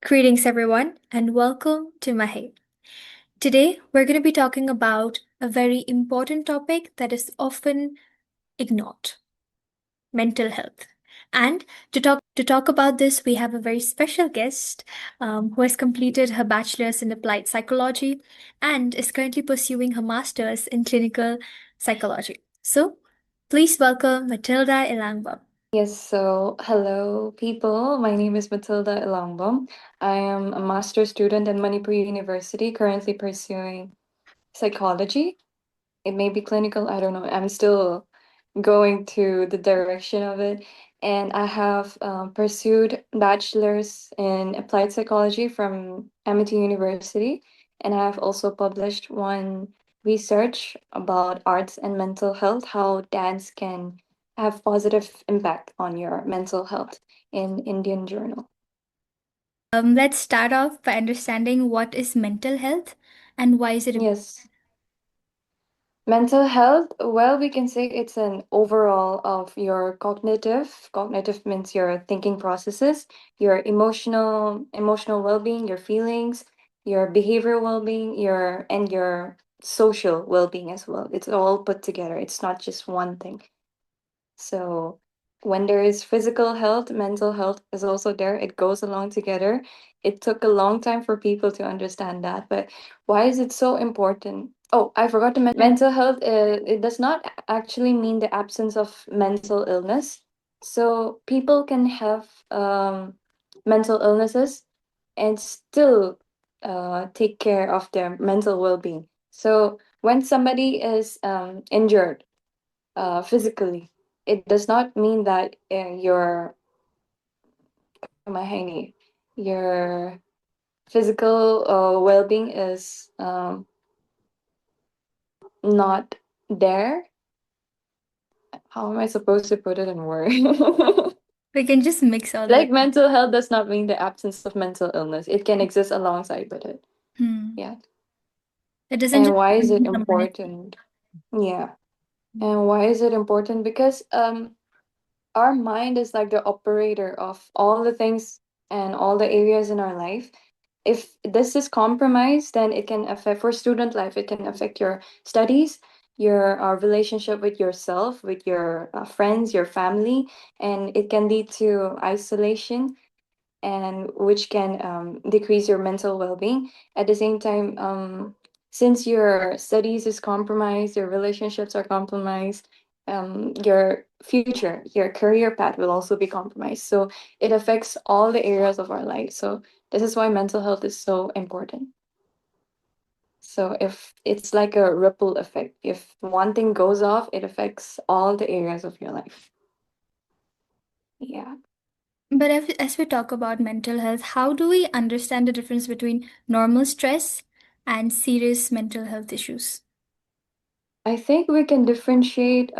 Greetings, everyone, and welcome to Maheiii. Today, we're going to be talking about a very important topic that is often ignored: mental health. And to talk about this, we have a very special guest who has completed her bachelor's in applied psychology and is currently pursuing her master's in clinical psychology. So, please welcome Matilda Elangbam. Yes, so hello people. My name is Matilda Elangbam. I am a master's student at Manipur University, currently pursuing psychology. It may be clinical, I don't know. I'm still going to the direction of it. And I have pursued bachelor's in applied psychology from MIT University. And I have also published one research about arts and mental health, how dance can have positive impact on your mental health in Indian Journal. Let's start off by understanding what is mental health and why is it important. Yes. Mental health, well, we can say it's an overall of your cognitive. Cognitive means your thinking processes, your emotional well-being, your feelings, your behavioral well-being, your social well-being as well. It's all put together. It's not just one thing. So when there is physical health, mental health is also there. It goes along together. It took a long time for people to understand that, but why is it so important? Oh, I forgot to mention mental health. It does not actually mean the absence of mental illness. So people can have mental illnesses and still take care of their mental well-being. So when somebody is injured physically, it does not mean that Maheiii, your physical well-being is not there. How am I supposed to put it in words? We can just mix all the. Like mental health does not mean the absence of mental illness. It can exist alongside with it. Hmm. Yeah. It doesn't And just why is it mean someone is. important? Yeah. And why is it important? Because our mind is like the operator of all the things and all the areas in our life. If this is compromised, then it can affect, for student life, it can affect your studies, your relationship with yourself, with your friends, your family, and it can lead to isolation, and which can decrease your mental well-being. At the same time, since your studies is compromised, your relationships are compromised, your future, your career path will also be compromised. So it affects all the areas of our life. So this is why mental health is so important. So if it's like a ripple effect, if one thing goes off, it affects all the areas of your life. Yeah. But as we talk about mental health, how do we understand the difference between normal stress and serious mental health issues? I think we can differentiate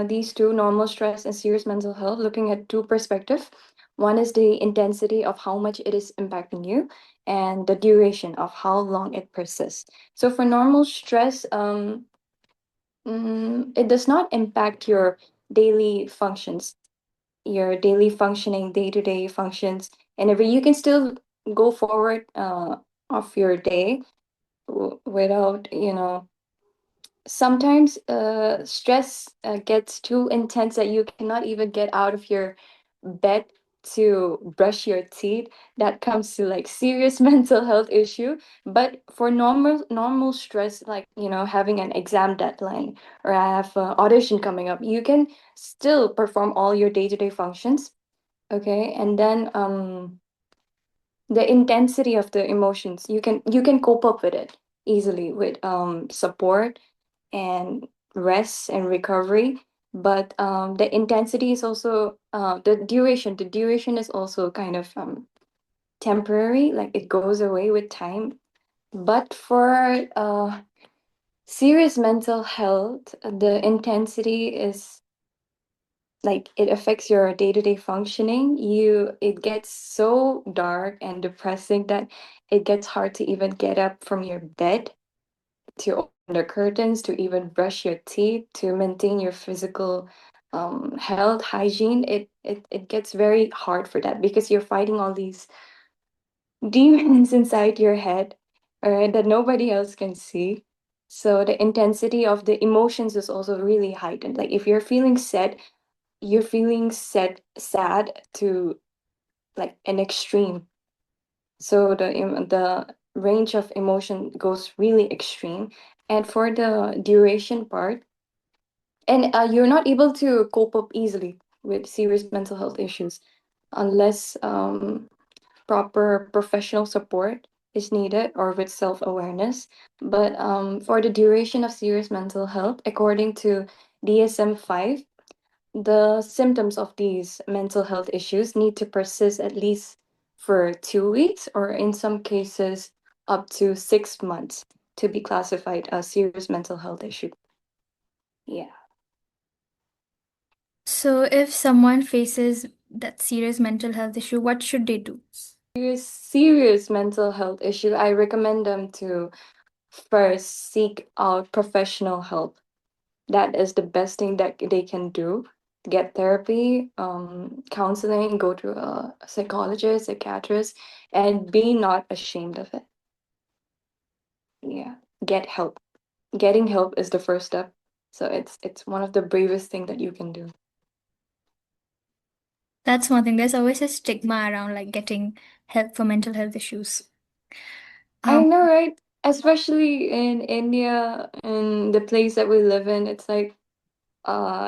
these two, normal stress and serious mental health, looking at two perspectives. One is the intensity of how much it is impacting you, and the duration of how long it persists. So for normal stress, it does not impact your daily functions, your daily functioning, day-to-day functions, and every you can still go forward of your day without, sometimes stress gets too intense that you cannot even get out of your bed to brush your teeth. That comes to like serious mental health issue. But for normal stress, like having an exam deadline, or I have an audition coming up, you can still perform all your day-to-day functions. Okay, and then the intensity of the emotions, you can cope up with it easily with support and rest and recovery. But the intensity is also the duration is also kind of temporary, like it goes away with time. But for serious mental health, the intensity is like it affects your day-to-day functioning. It gets so dark and depressing that it gets hard to even get up from your bed, to open the curtains, to even brush your teeth, to maintain your physical health, hygiene. It gets very hard for that because you're fighting all these demons inside your head, all right, that nobody else can see. So the intensity of the emotions is also really heightened. Like if you're feeling sad, you're feeling sad to like an extreme. So the range of emotion goes really extreme. And for the duration part, and you're not able to cope up easily with serious mental health issues unless proper professional support is needed or with self awareness. But for the duration of serious mental health, according to DSM 5, the symptoms of these mental health issues need to persist at least for 2 weeks, or in some cases, up to 6 months to be classified as serious mental health issue. Yeah. So, if someone faces that serious mental health issue, what should they do? Serious mental health issue, I recommend them to first seek out professional help. That is the best thing that they can do. Get therapy, counseling, go to a psychologist, psychiatrist, and be not ashamed of it. Yeah, get help. Getting help is the first step. So it's one of the bravest thing that you can do. That's one thing. There's always a stigma around like getting help for mental health issues. I Um, know, right? Especially in India, in the place that we live in, it's like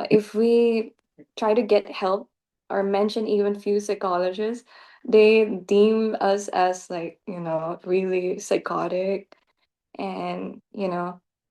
if we try to get help or mention even few psychologists, they deem us as like, really psychotic, and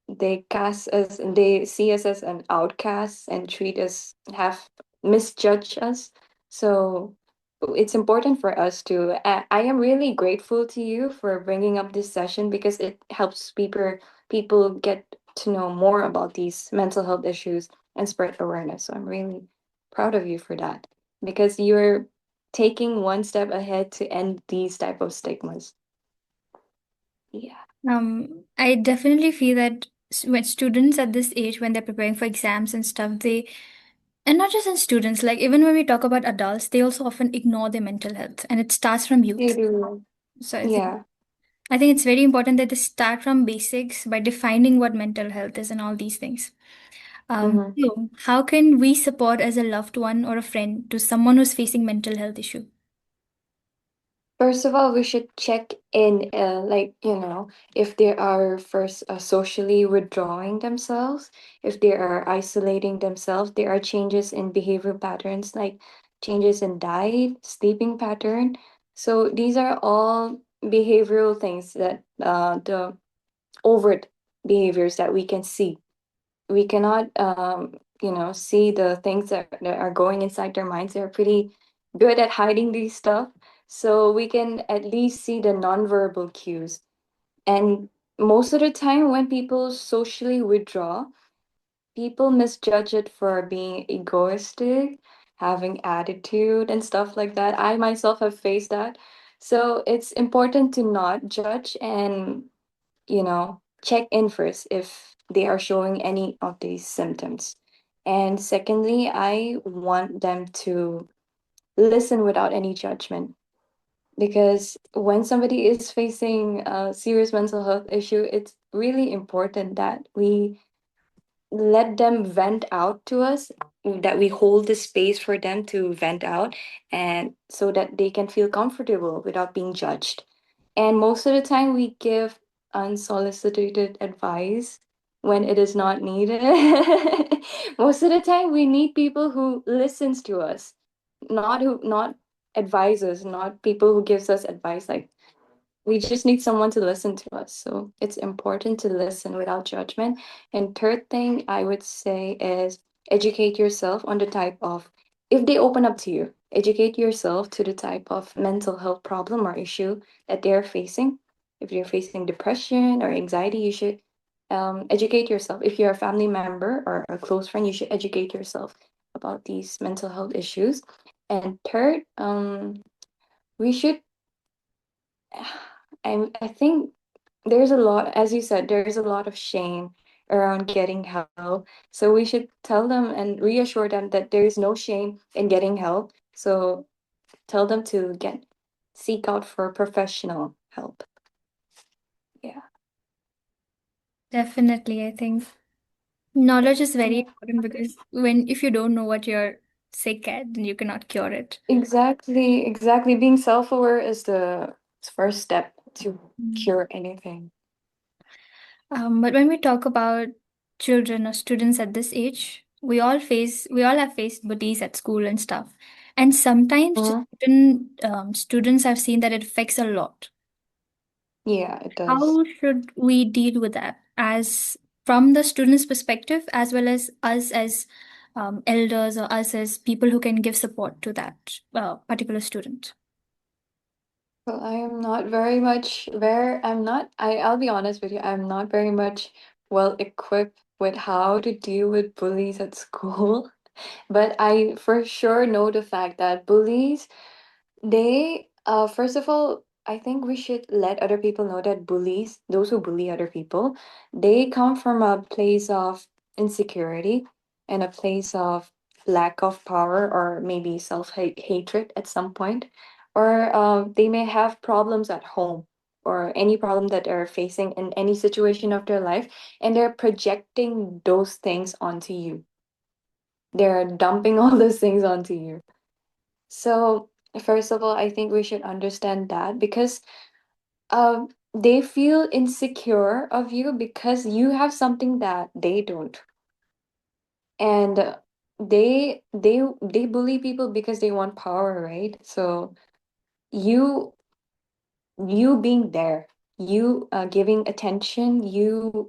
they cast us and they see us as an outcast and treat us have misjudge us. So it's important for us to I am really grateful to you for bringing up this session because it helps people get to know more about these mental health issues and spread awareness. So I'm really proud of you for that because you're taking one step ahead to end these type of stigmas. Yeah. I definitely feel that when students at this age, when they're preparing for exams and stuff, and not just in students, like even when we talk about adults, they also often ignore their mental health, and it starts from They youth. do. So Yeah. I think it's very important that they start from basics by defining what mental health is and all these things. Mm-hmm. So how can we support as a loved one or a friend to someone who's facing mental health issue? First of all, we should check in, like, if they are first socially withdrawing themselves, if they are isolating themselves, there are changes in behavior patterns, like changes in diet, sleeping pattern. So these are all behavioral things that the overt behaviors that we can see. We cannot see the things that are going inside their minds. They're pretty good at hiding these stuff, so we can at least see the nonverbal cues. And most of the time when people socially withdraw, people misjudge it for being egoistic, having attitude and stuff like that. I myself have faced that. So it's important to not judge and check in first if they are showing any of these symptoms. And secondly, I want them to listen without any judgment. Because when somebody is facing a serious mental health issue, it's really important that we let them vent out to us, that we hold the space for them to vent out, and so that they can feel comfortable without being judged. And most of the time, we give unsolicited advice when it is not needed. Most of the time, we need people who listens to us, not advisors, not people who gives us advice. Like we just need someone to listen to us. So it's important to listen without judgment. And third thing I would say is educate yourself on the type of, if they open up to you, educate yourself to the type of mental health problem or issue that they're facing. If you're facing depression or anxiety, you should educate yourself. If you're a family member or a close friend, you should educate yourself about these mental health issues. And third, we should I think there's a lot, as you said, there's a lot of shame around getting help. So we should tell them and reassure them that there is no shame in getting help. So tell them to get. seek out for professional help. Yeah. Definitely, I think knowledge is very important because when if you don't know what you're sick at, then you cannot cure it. Exactly, exactly. Being self-aware is the first step to Mm. cure anything. But when we talk about children or students at this age, we all have faced bullies at school and stuff. And sometimes Mhm. students have seen that it affects a lot. Yeah, it does. How should we deal with that as from the student's perspective, as well as us as elders or us as people who can give support to that particular student? Well, I am not very much where I'm not I'll be honest with you, I'm not very much well equipped with how to deal with bullies at school. But I for sure know the fact that bullies, they, first of all, I think we should let other people know that bullies, those who bully other people, they come from a place of insecurity and a place of lack of power or maybe self hatred at some point. Or they may have problems at home or any problem that they're facing in any situation of their life, and they're projecting those things onto you. They're dumping all those things onto you. So, first of all, I think we should understand that because they feel insecure of you because you have something that they don't. And they bully people because they want power, right? So, you you being there, you giving attention, you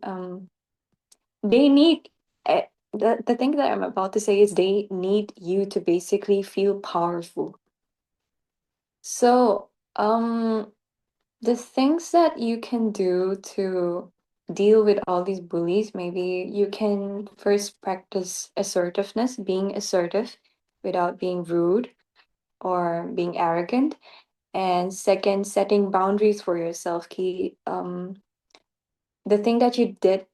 they need the thing that I'm about to say is they need you to basically feel powerful. So, the things that you can do to deal with all these bullies, maybe you can first practice assertiveness, being assertive without being rude or being arrogant. And second, setting boundaries for yourself. Key, the thing that you did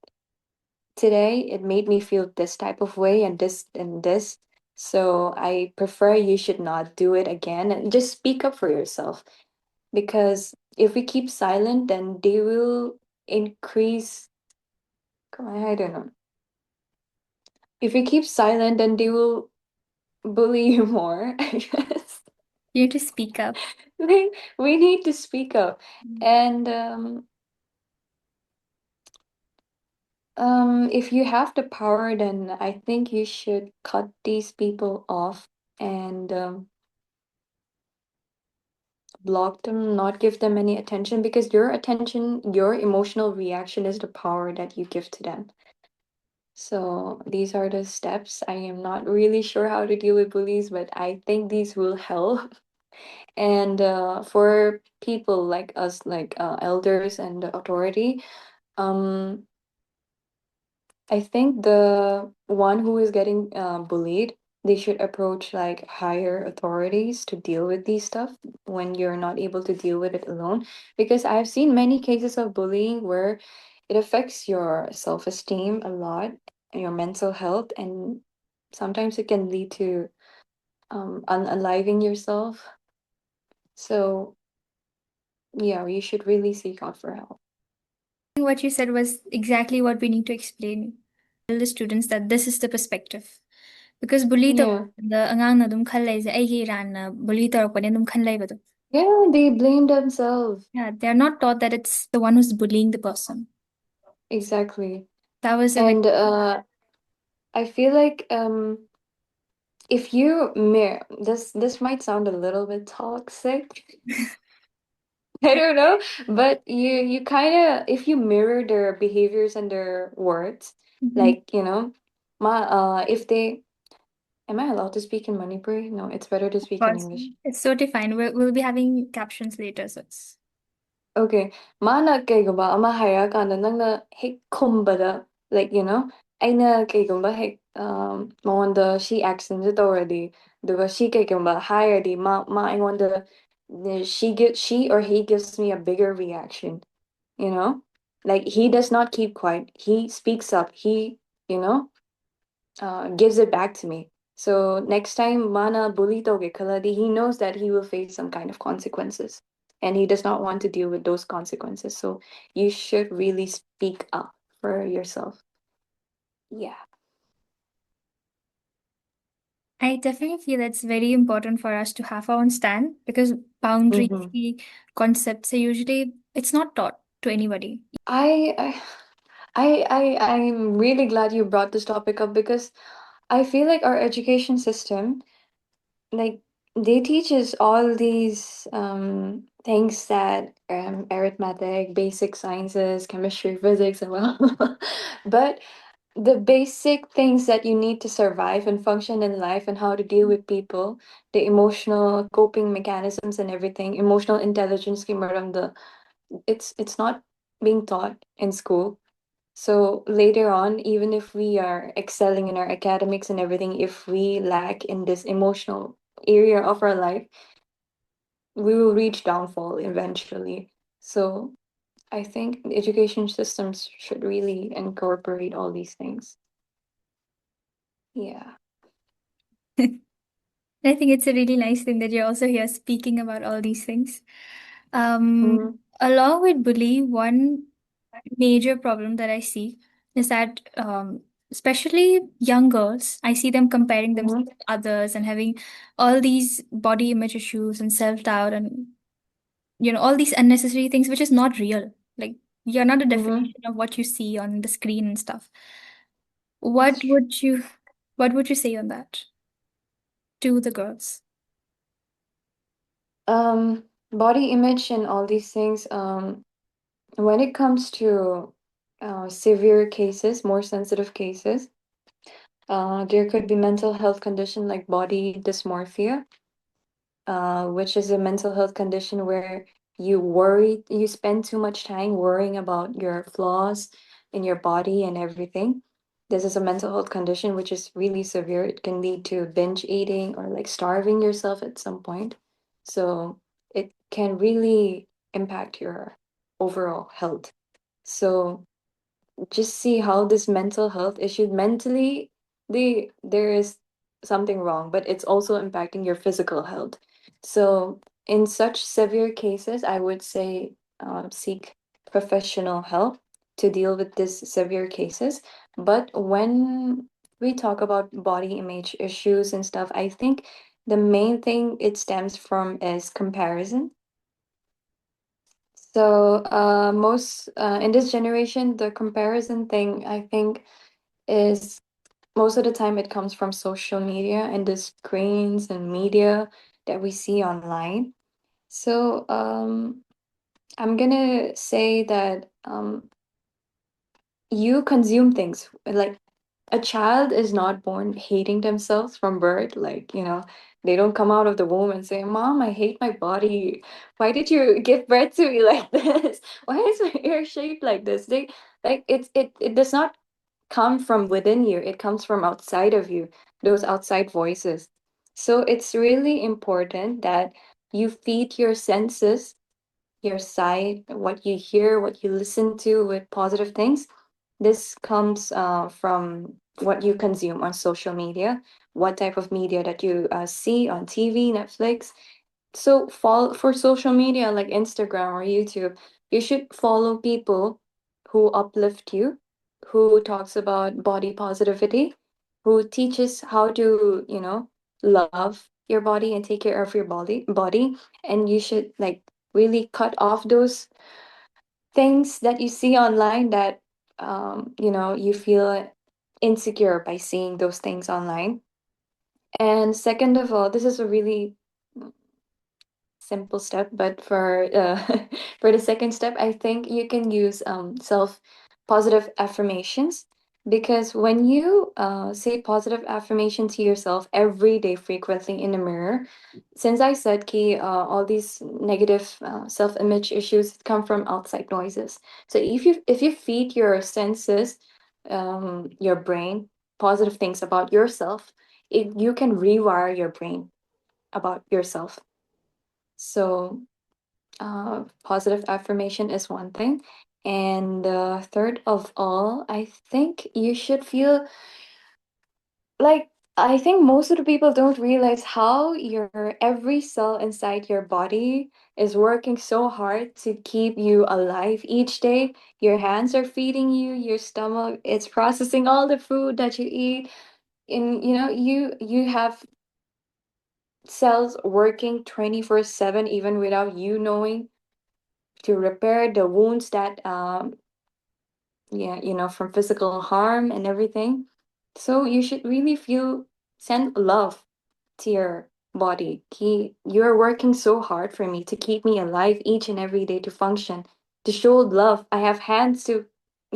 today, it made me feel this type of way and this and this. So I prefer you should not do it again. And just speak up for yourself, because if we keep silent, then they will increase. I don't know. If we keep silent, then they will bully you more, I guess. You need to speak up. We need to speak up. And if you have the power, then I think you should cut these people off and block them, not give them any attention, because your attention, your emotional reaction is the power that you give to them. So these are the steps. I am not really sure how to deal with bullies, but I think these will help. And for people like us, like elders and the authority, um, I think the one who is getting bullied, they should approach like higher authorities to deal with these stuff when you're not able to deal with it alone. Because I've seen many cases of bullying where it affects your self-esteem a lot, and your mental health, and sometimes it can lead to unaliving yourself. So yeah, you should really seek out for help. What you said was exactly what we need to explain. Tell the students that this is the perspective. Because bully the Yeah. angang na dum khalay sa ay ran na bully tarakpan dum khalay ba to. Yeah, they blame themselves. Yeah, they're not taught that it's the one who's bullying the person. Exactly. That was a very And I feel like if you mirror this might sound a little bit toxic. I don't know, but you kind of, if you mirror their behaviors and their words, Mhm. like if they, am I allowed to speak in Manipuri? No, it's better to Of speak in course. English. It's totally fine. We'll be having captions later, so it's Okay. Mana kaygumba ama hairakanda nangna hek kumbada, like aina kaygumba hek mawanda she accents it already. Duga she kaygumba hayardi ma I wanda she or he gives me a bigger reaction, you know? Like he does not keep quiet. He speaks up. He, you know, gives it back to me. So next time mana bully toge kaladi, he knows that he will face some kind of consequences. And he does not want to deal with those consequences. So you should really speak up for yourself. Yeah. I definitely feel it's very important for us to have our own stand because boundaries, Mm-hmm. the concepts are usually it's not taught to anybody. I, I I'm really glad you brought this topic up because I feel like our education system, like they teach us all these things that arithmetic, basic sciences, chemistry, physics, and well, but the basic things that you need to survive and function in life and how to deal with people, the emotional coping mechanisms and everything, emotional intelligence, it's not being taught in school. So later on, even if we are excelling in our academics and everything, if we lack in this emotional area of our life, we will reach downfall eventually. So I think education systems should really incorporate all these things. Yeah. I think it's a really nice thing that you're also here speaking about all these things. Um, Mm-hmm. Along with bully, one major problem that I see is that, especially young girls, I see them comparing themselves Mm-hmm. to others and having all these body image issues and self-doubt and, all these unnecessary things, which is not real. Like, you're not a Mm-hmm. definition of what you see on the screen and stuff. That's What true. would you, what would you say on that to the girls? Body image and all these things. When it comes to severe cases, more sensitive cases, there could be mental health condition like body dysmorphia, which is a mental health condition where you spend too much time worrying about your flaws in your body and everything. This is a mental health condition which is really severe. It can lead to binge eating or like starving yourself at some point. So it can really impact your overall health. So just see how this mental health issue mentally there is something wrong, but it's also impacting your physical health. So in such severe cases, I would say seek professional help to deal with these severe cases. But when we talk about body image issues and stuff, I think the main thing it stems from is comparison. So most in this generation, the comparison thing I think is most of the time it comes from social media and the screens and media that we see online. So I'm gonna say that you consume things like a child is not born hating themselves from birth. Like, they don't come out of the womb and say, Mom, I hate my body. Why did you give birth to me like this? Why is my ear shaped like this? They like it does not come from within you, it comes from outside of you, those outside voices. So it's really important that you feed your senses, your sight, what you hear, what you listen to with positive things. This comes from what you consume on social media, what type of media that you see on TV, Netflix. So follow for social media like Instagram or YouTube, you should follow people who uplift you, who talks about body positivity, who teaches how to, love your body and take care of your body. And you should like really cut off those things that you see online that you feel insecure by seeing those things online. And second of all, this is a really simple step, but for for the second step, I think you can use self positive affirmations, because when you say positive affirmation to yourself every day frequently in the mirror, since I said ki all these negative self image issues come from outside noises. So if you feed your senses, your brain positive things about yourself, you can rewire your brain about yourself. So, positive affirmation is one thing. And third of all, I think you should feel like I think most of the people don't realize how your every cell inside your body is working so hard to keep you alive each day. Your hands are feeding you, your stomach is processing all the food that you eat. And you have cells working 24/7 even without you knowing, to repair the wounds that yeah, from physical harm and everything. So you should really feel send love to your body. You're working so hard for me to keep me alive each and every day, to function, to show love. I have hands to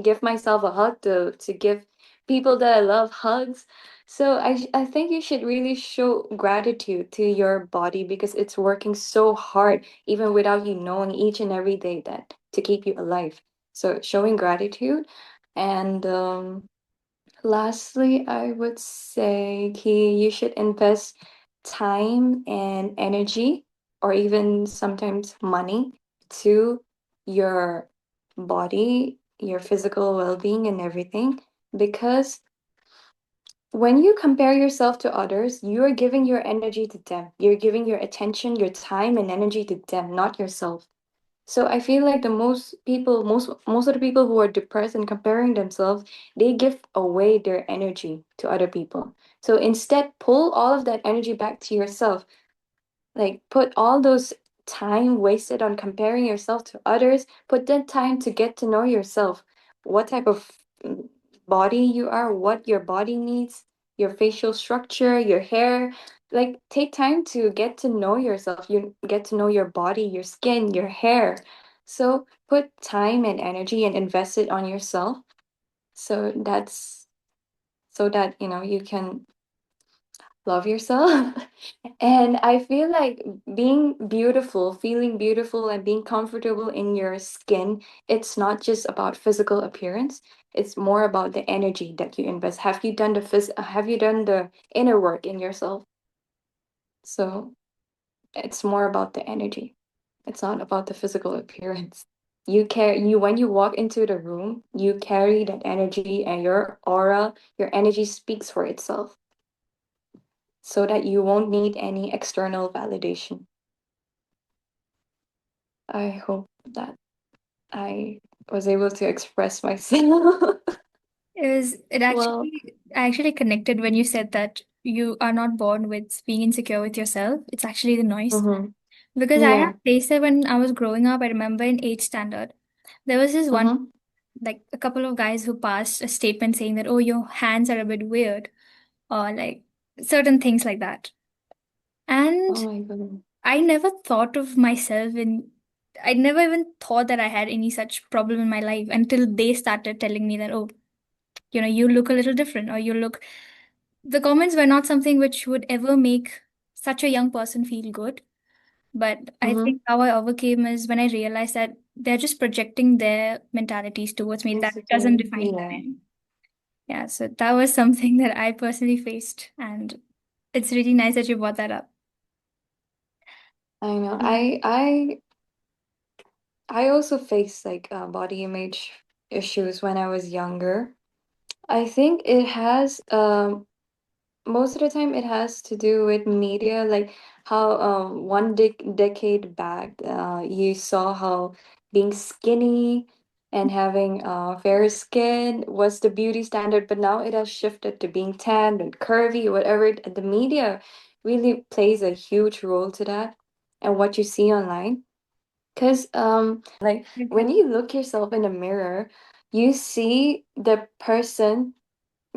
give myself a hug, to give people that I love hugs. So I think you should really show gratitude to your body because it's working so hard even without you knowing each and every day that to keep you alive. So showing gratitude. And lastly, I would say you should invest time and energy, or even sometimes money, to your body, your physical well-being and everything. Because when you compare yourself to others, you are giving your energy to them. You're giving your attention, your time and energy to them, not yourself. So I feel like the most of the people who are depressed and comparing themselves, they give away their energy to other people. So instead, pull all of that energy back to yourself. Like, put all those time wasted on comparing yourself to others, put that time to get to know yourself. What type of mm, body you are, what your body needs, your facial structure, your hair. Like, take time to get to know yourself. You get to know your body, your skin, your hair. So put time and energy and invest it on yourself. So that's so that you can love yourself. And I feel like being beautiful, feeling beautiful, and being comfortable in your skin, it's not just about physical appearance. It's more about the energy that you invest. Have you done the inner work in yourself? So it's more about the energy. It's not about the physical appearance. You when you walk into the room, you carry that energy, and your aura, your energy speaks for itself, so that you won't need any external validation. I hope that I was able to express myself. It Well, actually, I actually connected when you said that you are not born with being insecure with yourself. It's actually the noise. mm-hmm. Because I have Yeah. faced it when I was growing up. I remember in eighth standard, there was this one, Mm-hmm. like a couple of guys who passed a statement saying that, oh, your hands are a bit weird, or like certain things like that. And Oh my goodness. I never thought of myself in, I never even thought that I had any such problem in my life until they started telling me that, oh, you look a little different, or you look. The comments were not something which would ever make such a young person feel good. But I Mm-hmm. think how I overcame is when I realized that they're just projecting their mentalities towards me. That doesn't Insecurity. define who I Yeah. am. Yeah, so that was something that I personally faced. And it's really nice that you brought that up. I know. Mm. I also faced like body image issues when I was younger. I think it has most of the time it has to do with media, like how one decade back you saw how being skinny and having fair skin was the beauty standard, but now it has shifted to being tanned and curvy, whatever. The media really plays a huge role to that, and what you see online. Because like when Okay. you look yourself in the mirror, you see the person,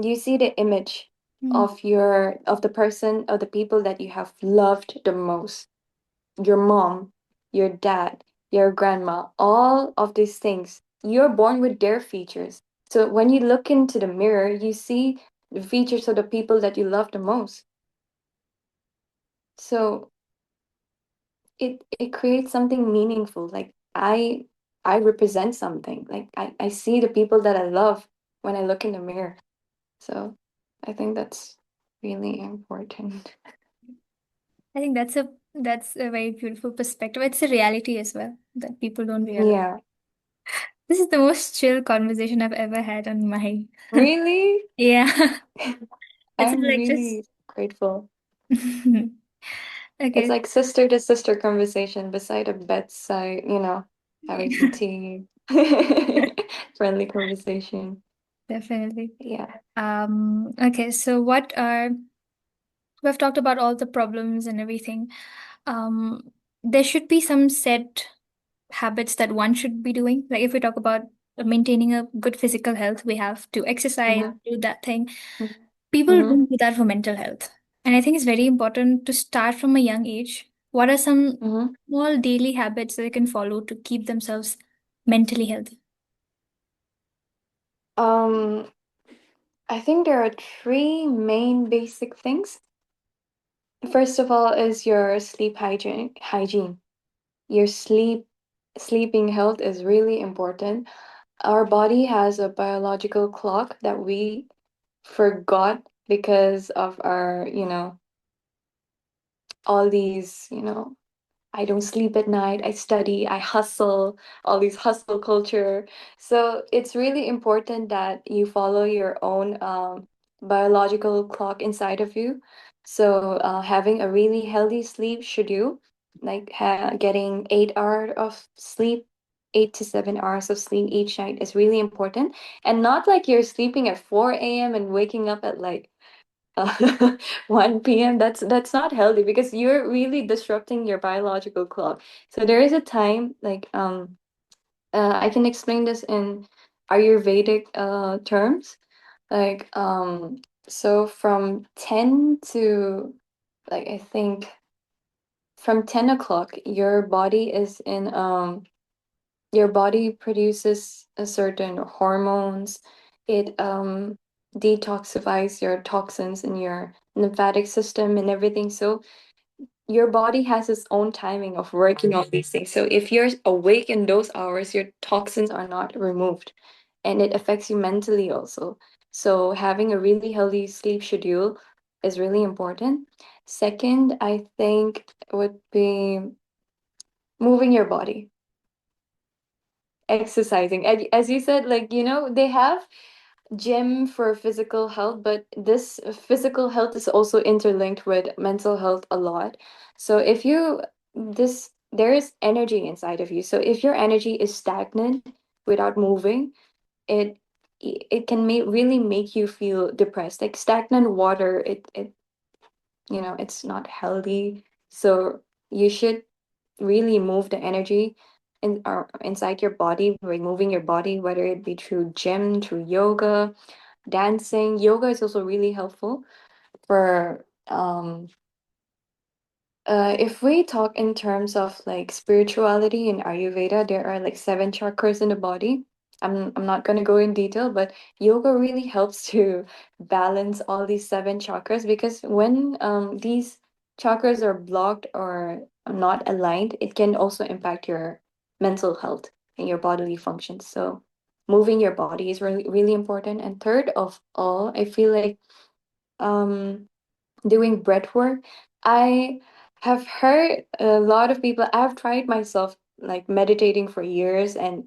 you see the image Mm. of the person, of the people that you have loved the most, your mom, your dad, your grandma, all of these things. You're born with their features. So when you look into the mirror, you see the features of the people that you love the most. So it creates something meaningful. Like I represent something. Like I see the people that I love when I look in the mirror. So I think that's really important. I think that's a very beautiful perspective. It's a reality as well that people don't realize. Yeah. This is the most chill conversation I've ever had on my. Really? Yeah. It's I'm like just really. Grateful. It's Okay, like sister to sister conversation beside a bedside, having some tea. Friendly conversation. definitely. Yeah. Okay, so we've talked about all the problems and everything. There should be some set habits that one should be doing. Like if we talk about maintaining a good physical health, we have to exercise, Mm-hmm. do that thing. People Mm-hmm. don't do that for mental health. And I think it's very important to start from a young age. What are some Mm-hmm. small daily habits that they can follow to keep themselves mentally healthy? Um, I think there are three main basic things. First of all is your sleep hygiene. Your sleeping health is really important. Our body has a biological clock that we forgot because of our, all these, I don't sleep at night, I study, I hustle, all these hustle culture. So it's really important that you follow your own biological clock inside of you. So having a really healthy sleep schedule, like getting 8 hours of sleep, 8 to 7 hours of sleep each night is really important. And not like you're sleeping at 4 a.m. and waking up at like uh, 1 p.m. That's not healthy because you're really disrupting your biological clock. So there is a time like I can explain this in Ayurvedic terms. Like so from 10 to like I think from 10 o'clock your body produces a certain hormones. It detoxifies your toxins in your lymphatic system and everything. So your body has its own timing of working on these things. So if you're awake in those hours, your toxins are not removed, and it affects you mentally also. So having a really healthy sleep schedule is really important. Second, I think would be moving your body, exercising. As you said, like, they have gym for physical health, but this physical health is also interlinked with mental health a lot. So if you this there is energy inside of you. So if your energy is stagnant without moving, it it can really make you feel depressed. Like stagnant water, it's not healthy. So you should really move the energy inside your body by moving your body, whether it be through gym, through yoga, dancing. Yoga is also really helpful for if we talk in terms of like spirituality in Ayurveda, there are like seven chakras in the body. I'm not gonna go in detail, but yoga really helps to balance all these seven chakras because when these chakras are blocked or not aligned, it can also impact your mental health and your bodily functions. So moving your body is really really important. And third of all, I feel like um doing breath work. I have heard a lot of people, I've tried myself like meditating for years, and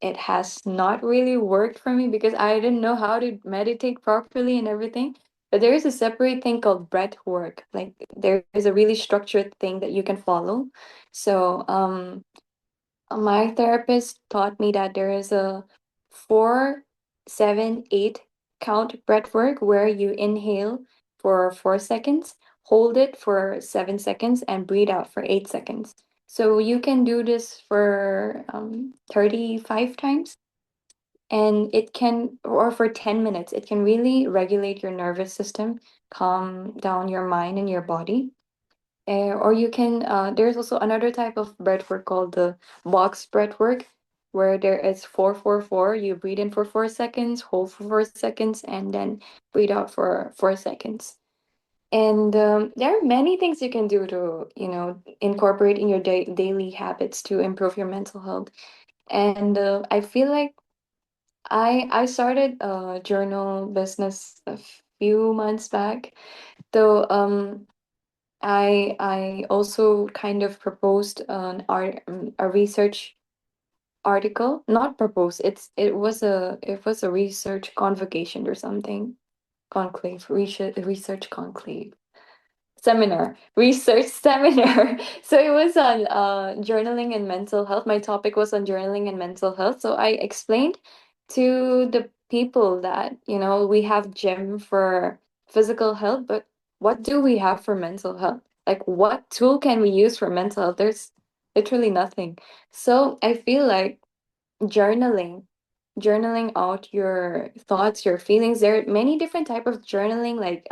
it has not really worked for me because I didn't know how to meditate properly and everything. But there is a separate thing called breath work. Like there is a really structured thing that you can follow. So my therapist taught me that there is a 4, 7, 8 count breath work where you inhale for 4 seconds, hold it for 7 seconds, and breathe out for 8 seconds. So you can do this for 35 times, and or for 10 minutes, it can really regulate your nervous system, calm down your mind and your body. Or you can, there's also another type of breath work called the box breath work, where there is 4 4 4. You breathe in for 4 seconds, hold for 4 seconds, and then breathe out for 4 seconds. And there are many things you can do to, incorporate in your daily habits to improve your mental health. And I feel like I started a journal business a few months back. Though I also kind of proposed a research article. Not proposed. It was a research convocation or something. conclave, research conclave seminar, research seminar. So it was on journaling and mental health. My topic was on journaling and mental health. So I explained to the people that, we have gym for physical health, but what do we have for mental health? Like, what tool can we use for mental health? There's literally nothing. So I feel like journaling out your thoughts, your feelings. There are many different type of journaling, like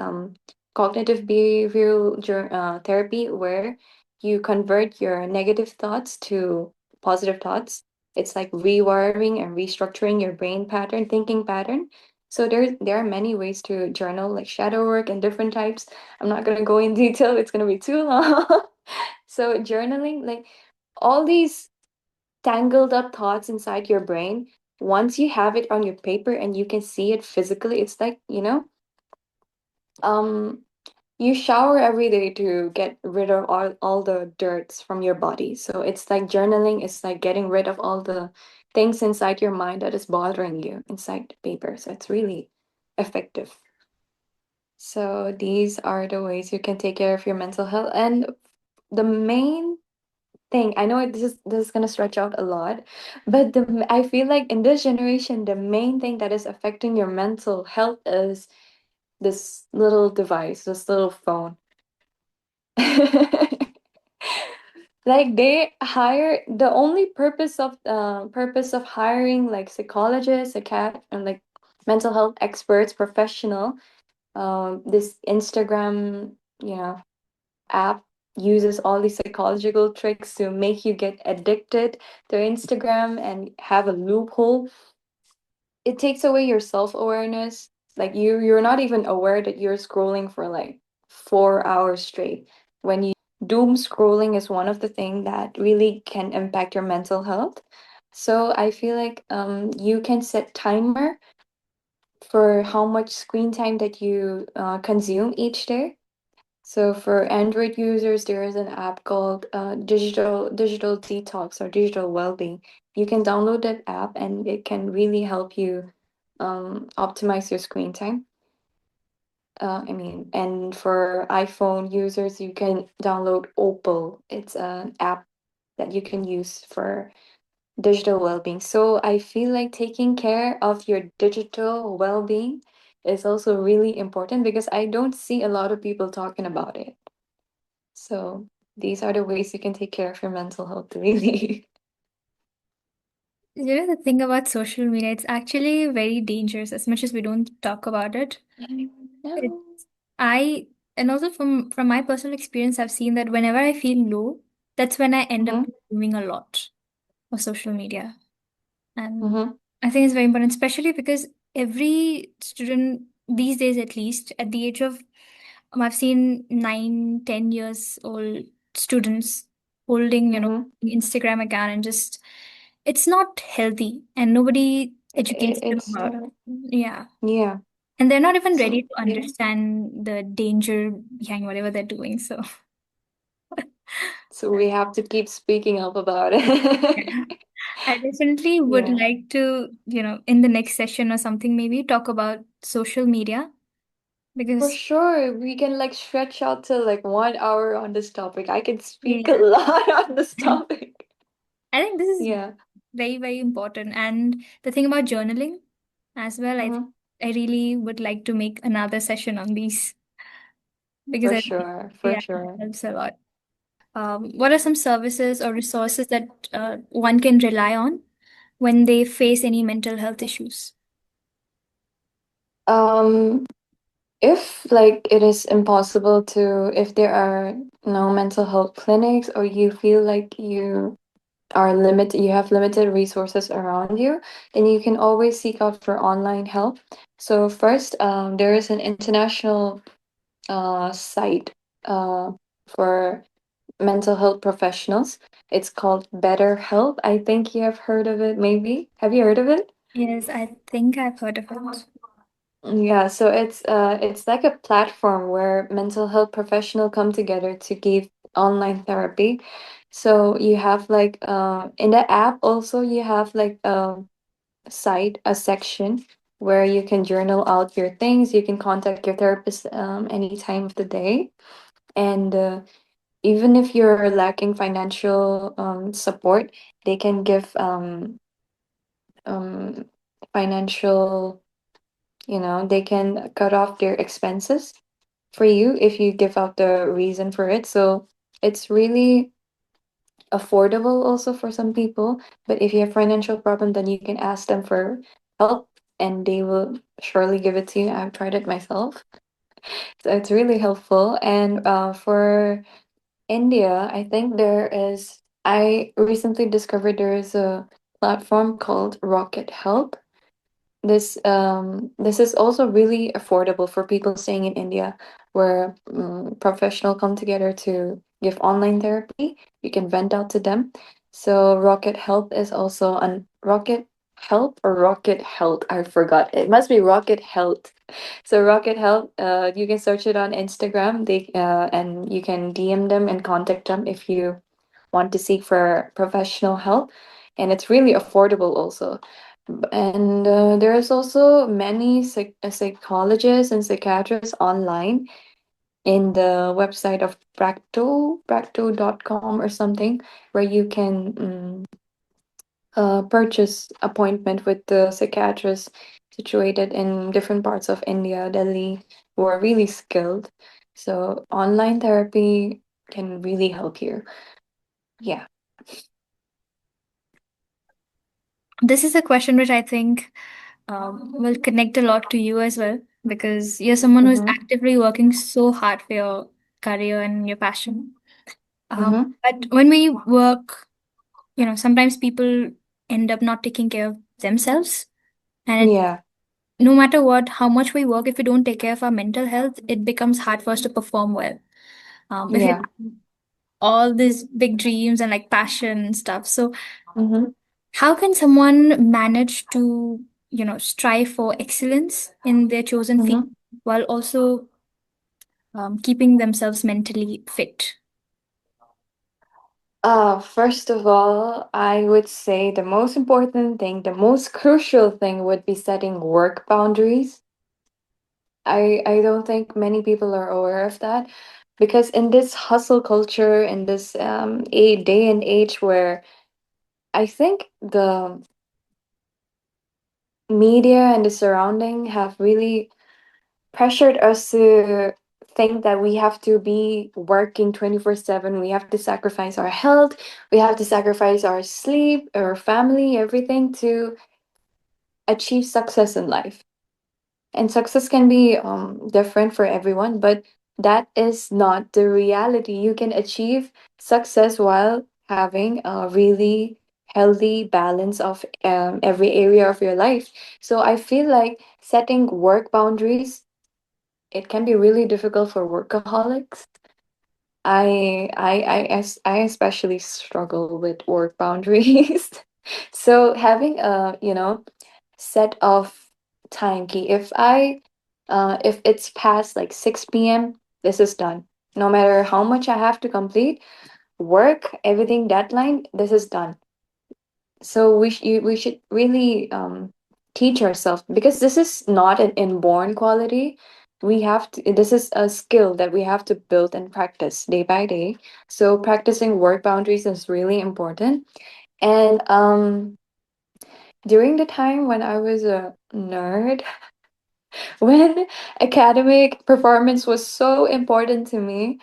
cognitive behavioral therapy, where you convert your negative thoughts to positive thoughts. It's like rewiring and restructuring your brain pattern, thinking pattern. So there are many ways to journal, like shadow work and different types. I'm not gonna go in detail, it's gonna be too long. So journaling, like all these tangled up thoughts inside your brain, once you have it on your paper and you can see it physically, it's like, um you shower every day to get rid of all the dirts from your body. So it's like journaling is like getting rid of all the things inside your mind that is bothering you inside the paper. So it's really effective. So these are the ways you can take care of your mental health. And the main thing, I know this is gonna stretch out a lot, but I feel like in this generation, the main thing that is affecting your mental health is this little device, this little phone. Like they hire, the only purpose of hiring like psychologists, a cat, and like mental health experts, professional. This Instagram, app uses all these psychological tricks to make you get addicted to Instagram and have a loophole. It takes away your self-awareness. Like you're not even aware that you're scrolling for like 4 hours straight. When you doom scrolling is one of the things that really can impact your mental health. So I feel like you can set timer for how much screen time that you consume each day. So for Android users, there is an app called Digital Detox or Digital Wellbeing. You can download that app, and it can really help you optimize your screen time. And for iPhone users, you can download Opal. It's an app that you can use for digital well-being. So I feel like taking care of your digital well-being is also really important because I don't see a lot of people talking about it. So these are the ways you can take care of your mental health, really. You know, the thing about social media, it's actually very dangerous as much as we don't talk about it. I It, know. I, and also from my personal experience, I've seen that whenever I feel low, that's when I end up Mm-hmm, consuming a lot of social media. And mm-hmm, I think it's very important, especially because every student these days, at least at the age of, I've seen 9, 10 years old students holding, mm-hmm. Instagram account and just, it's not healthy and nobody educates them It's about it. Yeah. yeah. And they're not even ready So to yeah, understand the danger behind whatever they're doing. So, so we have to keep speaking up about yeah. it. I definitely would Yeah, like to, in the next session or something, maybe talk about social media for because, sure. We can like stretch out to like 1 hour on this topic. I can speak a yeah, lot on this topic. I think this is Yeah. very, very important. And the thing about journaling as well, Mm-hmm. I really would like to make another session on these because For I, sure, for yeah, it sure. helps a lot. What are some services or resources that one can rely on when they face any mental health issues? Um, if like it is impossible to, if there are no mental health clinics or you feel like you have limited resources around you, then you can always seek out for online help. So first, there is an international site for mental health professionals. It's called BetterHelp. I think you have heard of it, maybe. Have you heard of it? Yes, I think I've heard of it. Yeah, so it's like a platform where mental health professionals come together to give online therapy. So you have like in the app also you have like a site, a section where you can journal out your things. You can contact your therapist any time of the day. And even if you're lacking financial support, they can give um, financial, they can cut off their expenses for you if you give out the reason for it. So it's really affordable also for some people. But if you have financial problem, then you can ask them for help and they will surely give it to you. I've tried it myself. So it's really helpful. And for India, I think I recently discovered there is a platform called Rocket Help. This is also really affordable for people staying in India, where professional come together to give online therapy. You can vent out to them. So Rocket Help is also on Rocket Help or Rocket Health. I forgot. It must be Rocket Health. So Rocket Health, you can search it on Instagram. They and you can DM them and contact them if you want to seek for professional help, and it's really affordable also. And there's also many psychologists and psychiatrists online in the website of Bracto.com or something, where you can purchase appointment with the psychiatrist situated in different parts of India, Delhi, who are really skilled. So online therapy can really help you. Yeah. This is a question which I think will connect a lot to you as well, because you're someone who's Mm-hmm. actively working so hard for your career and your passion. Mm-hmm. But when we work, sometimes people end up not taking care of themselves. And Yeah. no matter what, how much we work, if we don't take care of our mental health, it becomes hard for us to perform well. If you Yeah. have all these big dreams and like passion and stuff. So, Mm-hmm. how can someone manage to, strive for excellence in their chosen field Mm-hmm. while also keeping themselves mentally fit? First of all, I would say the most important thing, the most crucial thing would be setting work boundaries. I don't think many people are aware of that because in this hustle culture, in this a day and age where I think the media and the surrounding have really pressured us to think that we have to be working 24/7. We have to sacrifice our health, we have to sacrifice our sleep, our family, everything to achieve success in life. And success can be different for everyone, but that is not the reality. You can achieve success while having a really healthy balance of every area of your life. So I feel like setting work boundaries, it can be really difficult for workaholics. I especially struggle with work boundaries. So having a, set of time key. If it's past like 6 p.m., this is done. No matter how much I have to complete, work, everything deadline, this is done. So we should really teach ourselves, because this is not an inborn quality. We have to, this is a skill that we have to build and practice day by day. So practicing work boundaries is really important. And during the time when I was a nerd, when academic performance was so important to me,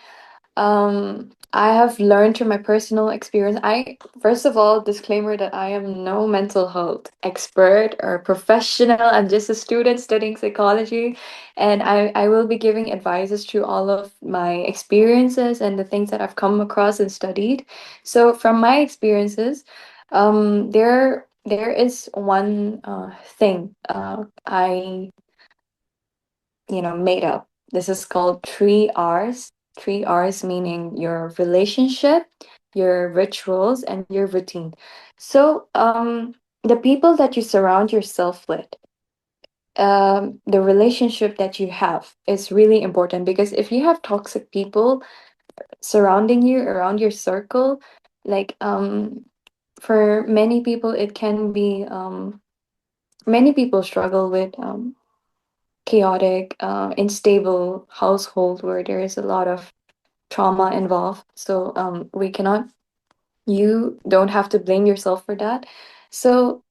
I have learned through my personal experience. I, first of all, disclaimer that I am no mental health expert or professional. I'm just a student studying psychology, and I will be giving advices through all of my experiences and the things that I've come across and studied. So from my experiences, there is one thing I made up. This is called 3 R's. 3 R's meaning your relationship, your rituals, and your routine. So, the people that you surround yourself with, the relationship that you have is really important, because if you have toxic people surrounding you around your circle, like for many people, it can be many people struggle with chaotic, unstable household where there is a lot of trauma involved. So we cannot, you don't have to blame yourself for that. So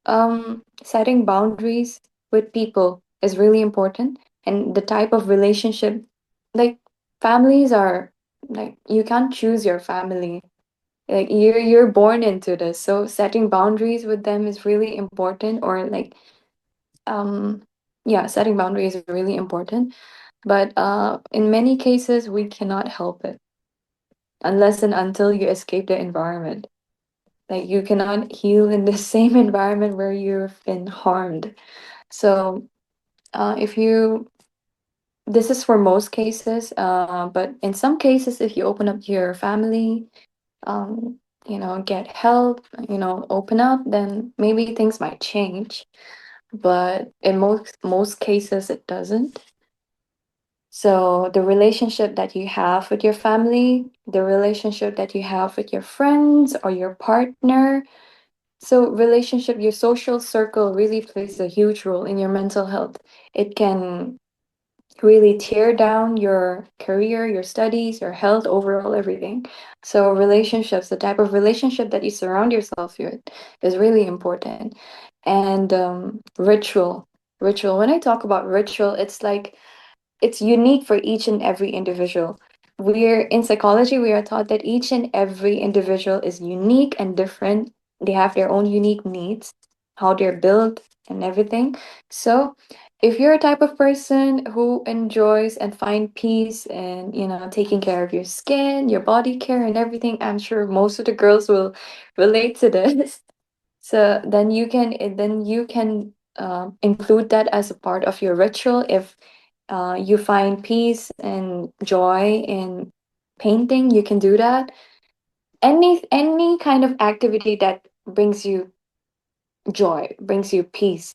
setting boundaries with people is really important. And the type of relationship, like families are, like you can't choose your family. Like you're born into this. So setting boundaries with them is really important. Or like um yeah, setting boundaries is really important. But in many cases we cannot help it unless and until you escape the environment. Like you cannot heal in the same environment where you've been harmed. So if you, this is for most cases, but in some cases, if you open up to your family, um, get help, open up, then maybe things might change. But in most cases, it doesn't. So the relationship that you have with your family, the relationship that you have with your friends or your partner, so, relationship, your social circle really plays a huge role in your mental health. It can really tear down your career, your studies, your health, overall, everything. So, relationships, the type of relationship that you surround yourself with is really important. And ritual. When I talk about ritual, it's like it's unique for each and every individual. We're in psychology, we are taught that each and every individual is unique and different. They have their own unique needs, how they're built, and everything. So, if you're a type of person who enjoys and find peace and taking care of your skin, your body care, and everything, I'm sure most of the girls will relate to this. So then you can include that as a part of your ritual. If you find peace and joy in painting, you can do that. Any kind of activity that brings you joy, brings you peace,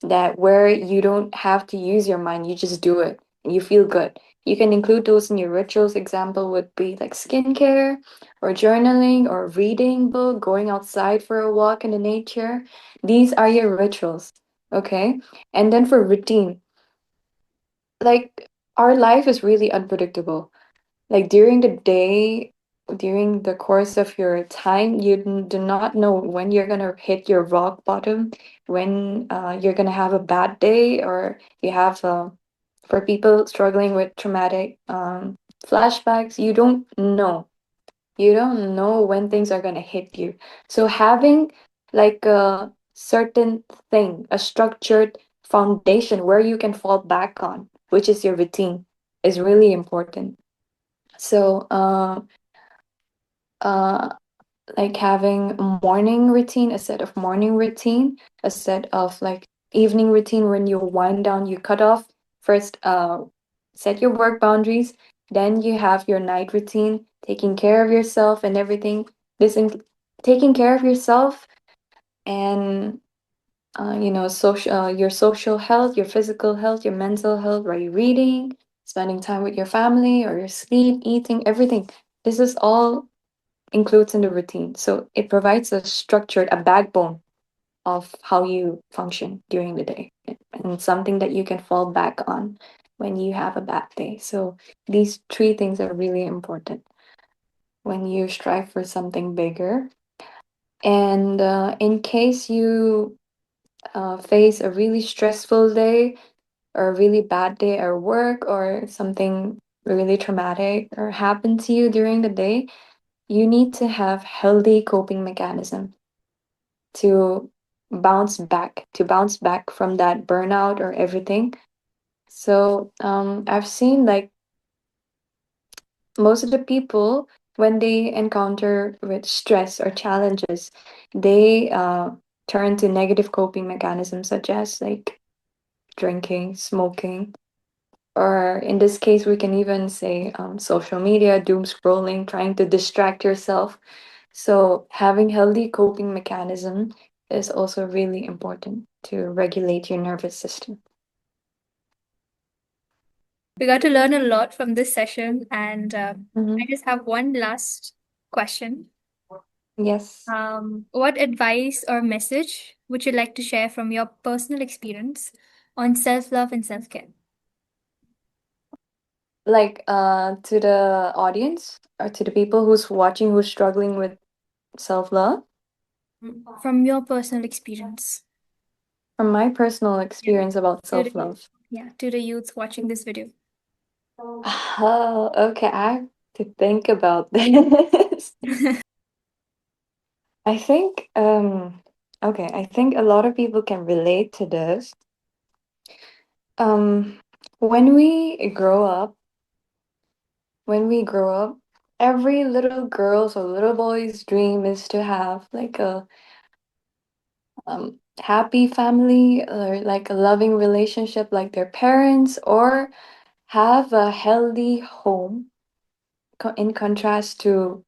that where you don't have to use your mind, you just do it and you feel good. You can include those in your rituals. Example would be like skincare or journaling or reading book, going outside for a walk in the nature. These are your rituals. Okay. And then for routine, like our life is really unpredictable. Like during the day, during the course of your time, you do not know when you're gonna hit your rock bottom, when you're gonna have a bad day, or you have for people struggling with traumatic flashbacks, you don't know. You don't know when things are gonna hit you. So having like a certain thing, a structured foundation where you can fall back on, which is your routine, is really important. So, uh, like having a morning routine, a set of morning routine, a set of like evening routine when you wind down, you cut off first, set your work boundaries, then you have your night routine, taking care of yourself and everything. Taking care of yourself and your social health, your physical health, your mental health, are you reading, spending time with your family, or your sleep, eating, everything. This is all includes in the routine. So it provides a structured, a backbone of how you function during the day and something that you can fall back on when you have a bad day. So these three things are really important when you strive for something bigger. And in case you face a really stressful day or a really bad day at work or something really traumatic or happened to you during the day, you need to have healthy coping mechanism to bounce back from that burnout or everything. So I've seen like most of the people when they encounter with stress or challenges, they turn to negative coping mechanisms such as like drinking, smoking, or in this case, we can even say social media, doom scrolling, trying to distract yourself. So having healthy coping mechanism is also really important to regulate your nervous system. We got to learn a lot from this session, and I Mhm. just have one last question. Yes. What advice or message would you like to share from your personal experience on self-love and self-care? Like to the audience or to the people who's watching who's struggling with self-love. From your personal experience. From my personal Yeah. experience about To the, self-love. yeah, to the youths watching this video. Oh, okay. I have to think about this. I think okay, I think a lot of people can relate to this. Um when we grow up, when we grow up, every little girl's or little boy's dream is to have like a happy family or like a loving relationship like their parents, or have a healthy home in contrast to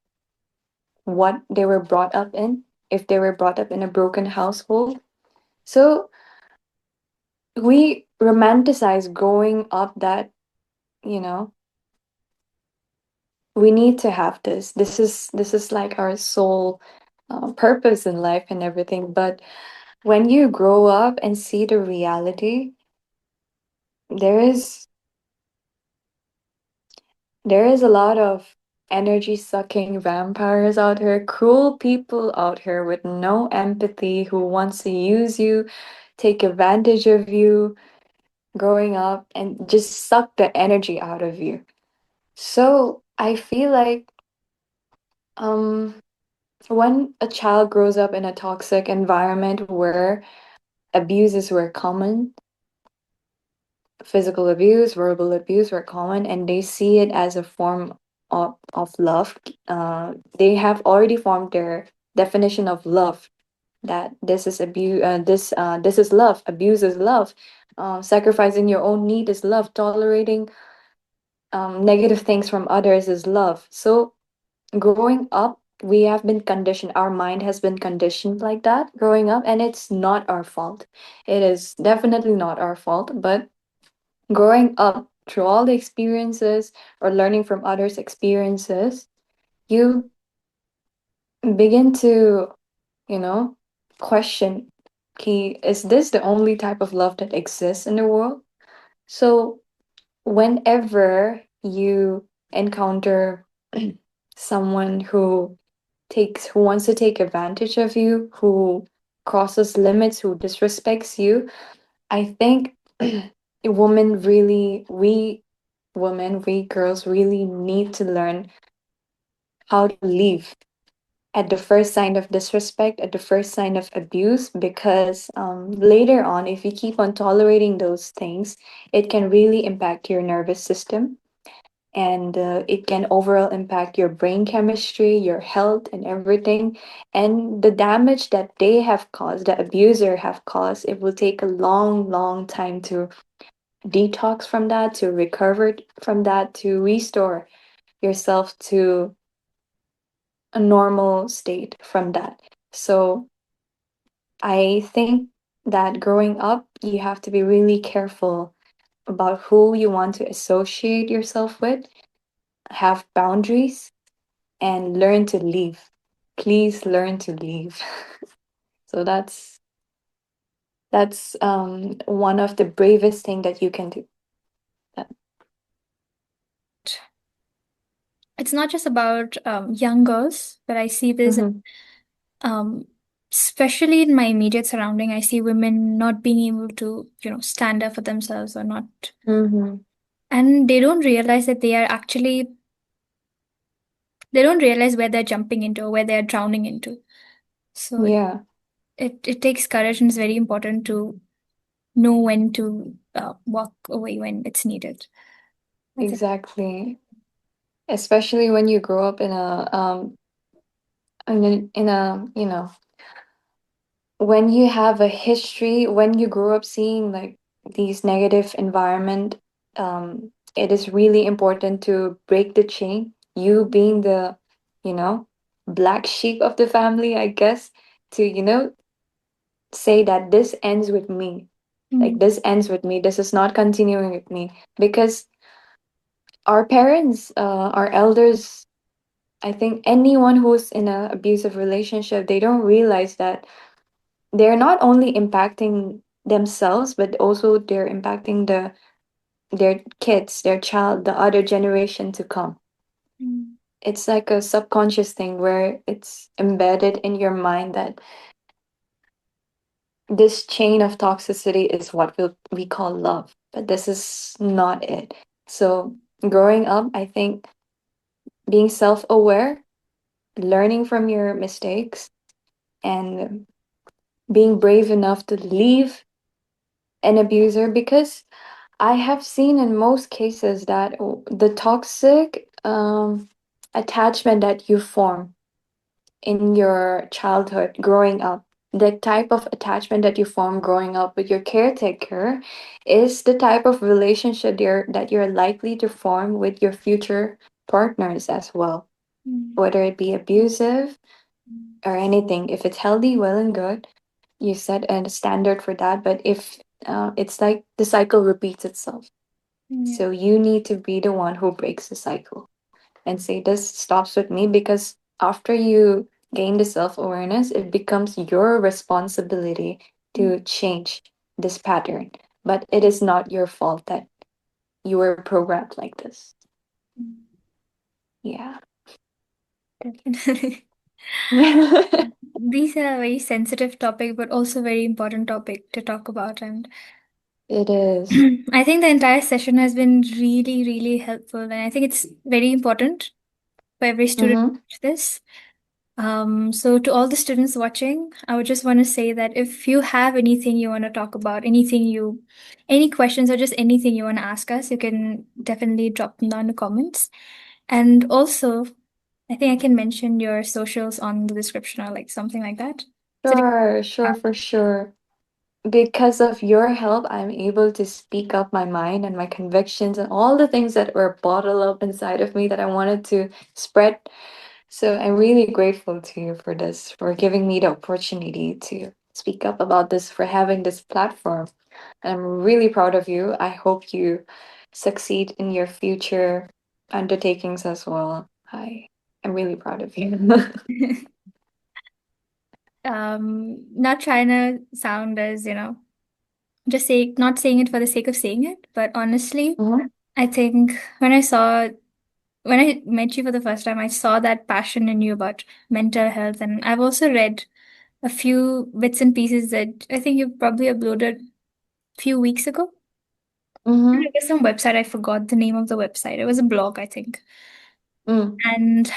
what they were brought up in, if they were brought up in a broken household. So we romanticize growing up that, you know, we need to have this. This is like our sole purpose in life and everything. But when you grow up and see the reality, there is there is a lot of energy sucking vampires out here, cruel people out here with no empathy who wants to use you, take advantage of you growing up, and just suck the energy out of you. So I feel like um, when a child grows up in a toxic environment where abuses were common, physical abuse, verbal abuse were common, and they see it as a form of love. They have already formed their definition of love, that this is abuse, this is love, abuse is love, sacrificing your own need is love, tolerating negative things from others is love. So growing up, we have been conditioned, our mind has been conditioned like that growing up, and it's not our fault. It is definitely not our fault, but growing up through all the experiences or learning from others' experiences, you begin to, you know, question, key, is this the only type of love that exists in the world? So whenever you encounter someone who wants to take advantage of you, who crosses limits, who disrespects you, I think we girls really need to learn how to leave at the first sign of disrespect, at the first sign of abuse, because later on, if you keep on tolerating those things, it can really impact your nervous system, and it can overall impact your brain chemistry, your health, and everything. And the damage that they have caused, the abuser have caused, it will take a long, long time to detox from that, to recover from that, to restore yourself to a normal state from that. So I think that growing up, you have to be really careful about who you want to associate yourself with, have boundaries, and learn to leave. Please learn to leave. So that's one of the bravest thing that you can do. That- It's not just about young girls, but I see this, Mhm, um, especially in my immediate surrounding. I see women not being able to, stand up for themselves or not, mhm. and they don't realize where they're jumping into or where they're drowning into. So Yeah, it takes courage, and it's very important to know when to walk away when it's needed. That's it. exactly. Especially when you grow up in a when you have a history, when you grow up seeing like these negative environment, it is really important to break the chain. You being the, you know, black sheep of the family, I guess, to, say that this ends with me. Like Mm. this ends with me. This is not continuing with me. Because our parents, our elders I think anyone who's in an abusive relationship, they don't realize that they're not only impacting themselves, but also they're impacting their kids, their child, the other generation to come. Mm, It's like a subconscious thing where it's embedded in your mind that this chain of toxicity is what we call love, but this is not it. So, growing up, I think being self aware, learning from your mistakes, and being brave enough to leave an abuser, because I have seen in most cases that the toxic attachment that you form in your childhood growing up, the type of attachment that you form growing up with your caretaker is the type of relationship that you're likely to form with your future partners as well, mm, whether it be abusive mm, or anything. If it's healthy, well and good, you set a standard for that. But if it's like the cycle repeats itself, yeah. so you need to be the one who breaks the cycle and say this stops with me, because after you gain the self-awareness, it becomes your responsibility Mm, to change this pattern, but it is not your fault that you were programmed like this. mm, Yeah. definitely. These are a very sensitive topic, but also very important topic to talk about. And It is. I think the entire session has been really, really helpful. And I think it's very important for every student to Mm-hmm. watch this. So to all the students watching, I would just want to say that if you have anything you want to talk about, any questions or just anything you want to ask us, you can definitely drop them down in the comments. And also, I think I can mention your socials on the description or like something like that. So, Sure, sure, for sure. Because of your help, I'm able to speak up my mind and my convictions and all the things that were bottled up inside of me that I wanted to spread. So I'm really grateful to you for this, for giving me the opportunity to speak up about this, for having this platform. I'm really proud of you. I hope you succeed in your future undertakings as well. I'm really proud of you. not trying to sound as, just say not saying it for the sake of saying it, but honestly, Mhm, I think when I met you for the first time, I saw that passion in you about mental health, and I've also read a few bits and pieces that I think you probably uploaded a few weeks ago. mhm, It was some website, I forgot the name of the website. It was a blog, I think. mm. And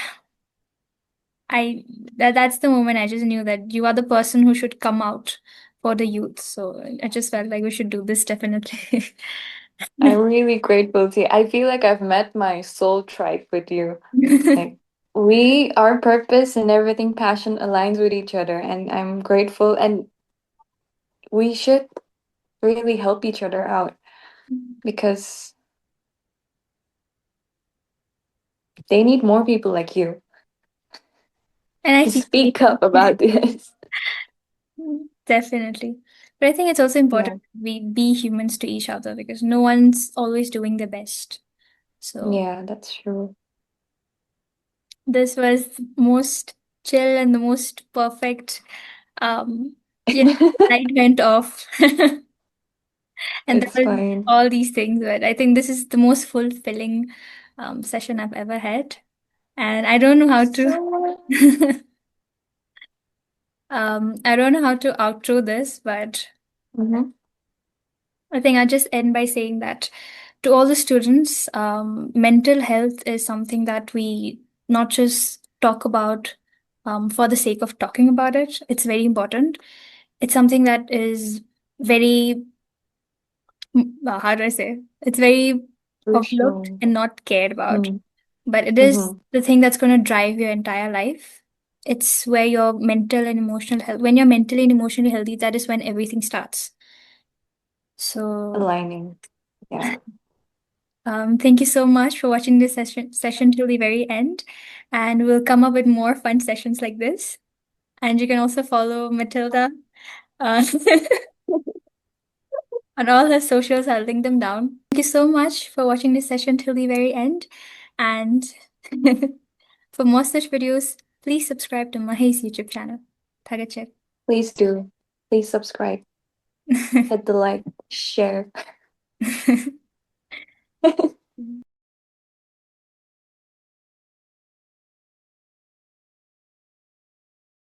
I that's the moment I just knew that you are the person who should come out for the youth. So I just felt like we should do this definitely. I'm really grateful to you. I feel like I've met my soul tribe with you. Like our purpose and everything passion aligns with each other, and I'm grateful, and we should really help each other out because they need more people like you And I to feel speak up about this. definitely. But I think it's also important Yeah. we be humans to each other because no one's always doing their best. So Yeah, that's true. this was most chill and the most perfect um you know, light went off. And there It's was fine. all these things, but I think this is the most fulfilling session I've ever had. And I don't know how to So, I don't know how to outro this, but mhm, I think I'll just end by saying that to all the students, mental health is something that we not just talk about for the sake of talking about it. It's very important. It's something that is very, how do I say? It's very overlooked crucial. and not cared about. Mm, But it is mhm. the thing that's going to drive your entire life. It's where your mental and emotional health, when you're mentally and emotionally healthy, that is when everything starts. So, Aligning. Yeah. thank you so much for watching this session till the very end. And we'll come up with more fun sessions like this. And you can also follow Matilda uh, on all her socials. I'll link them down. Thank you so much for watching this session till the very end. And For more such videos, please subscribe to Maheii's YouTube channel. Tagachek. Please do. Please subscribe. Hit the like, share.